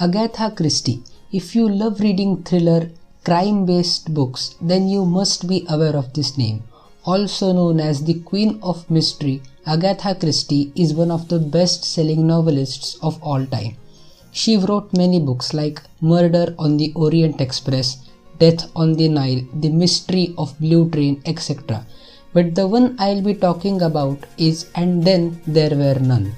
Agatha Christie. If you love reading thriller, crime-based books, then you must be aware of this name. Also known as the Queen of Mystery, Agatha Christie is one of the best-selling novelists of all time. She wrote many books like Murder on the Orient Express, Death on the Nile, The Mystery of Blue Train, etc. But the one I'll be talking about is And Then There Were None.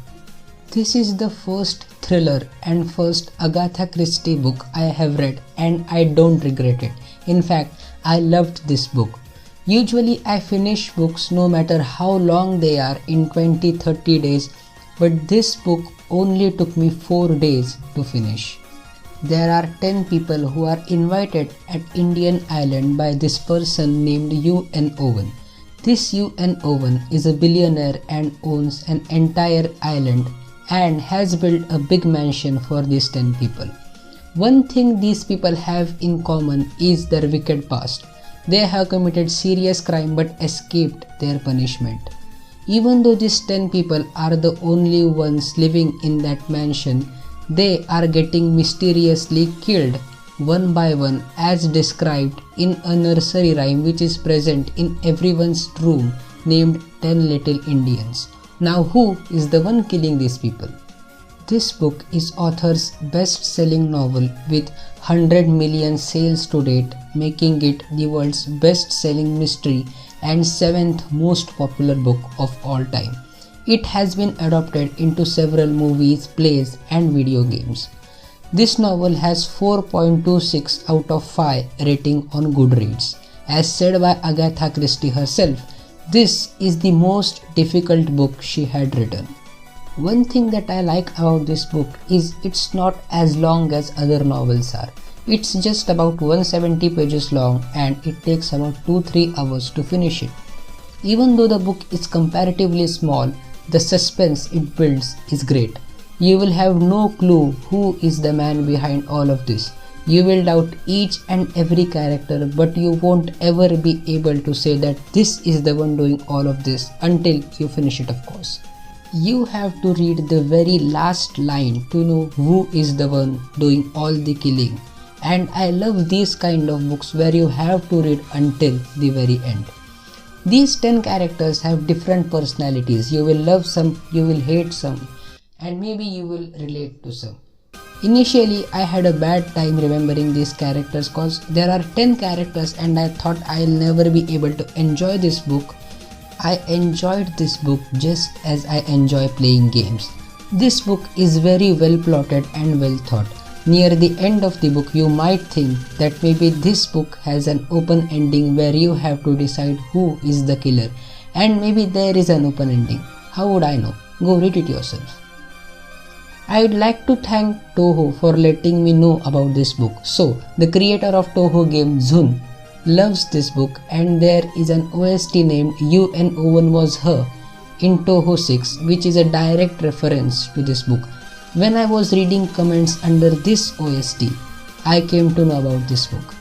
This is the first thriller and first Agatha Christie book I have read, and I don't regret it. In fact, I loved this book. Usually I finish books no matter how long they are in 20-30 days, but this book only took me 4 days to finish. There are 10 people who are invited at Indian Island by this person named U.N. Owen. This U.N. Owen is a billionaire and owns an entire island and has built a big mansion for these 10 people. One thing these people have in common is their wicked past. They have committed serious crime but escaped their punishment. Even though these 10 people are the only ones living in that mansion, they are getting mysteriously killed one by one as described in a nursery rhyme which is present in everyone's room named 10 Little Indians. Now who is the one killing these people? This book is author's best-selling novel with 100 million sales to date, making it the world's best-selling mystery and 7th most popular book of all time. It has been adapted into several movies, plays and video games. This novel has 4.26 out of 5 rating on Goodreads. As said by Agatha Christie herself, this is the most difficult book she had written. One thing that I like about this book is it's not as long as other novels are. It's just about 170 pages long and it takes about 2-3 hours to finish it. Even though the book is comparatively small, the suspense it builds is great. You will have no clue who is the man behind all of this. You will doubt each and every character, but you won't ever be able to say that this is the one doing all of this until you finish it, of course. You have to read the very last line to know who is the one doing all the killing. And I love these kind of books where you have to read until the very end. These 10 characters have different personalities. You will love some, you will hate some, and maybe you will relate to some. Initially, I had a bad time remembering these characters cause there are 10 characters and I thought I'll never be able to enjoy this book. I enjoyed this book just as I enjoy playing games. This book is very well plotted and well thought. Near the end of the book, you might think that maybe this book has an open ending where you have to decide who is the killer, and maybe there is an open ending. How would I know? Go read it yourself. I would like to thank Toho for letting me know about this book. So, the creator of Toho game Zun loves this book, and there is an OST named U.N. Owen Was Her in Toho 6, which is a direct reference to this book. When I was reading comments under this OST, I came to know about this book.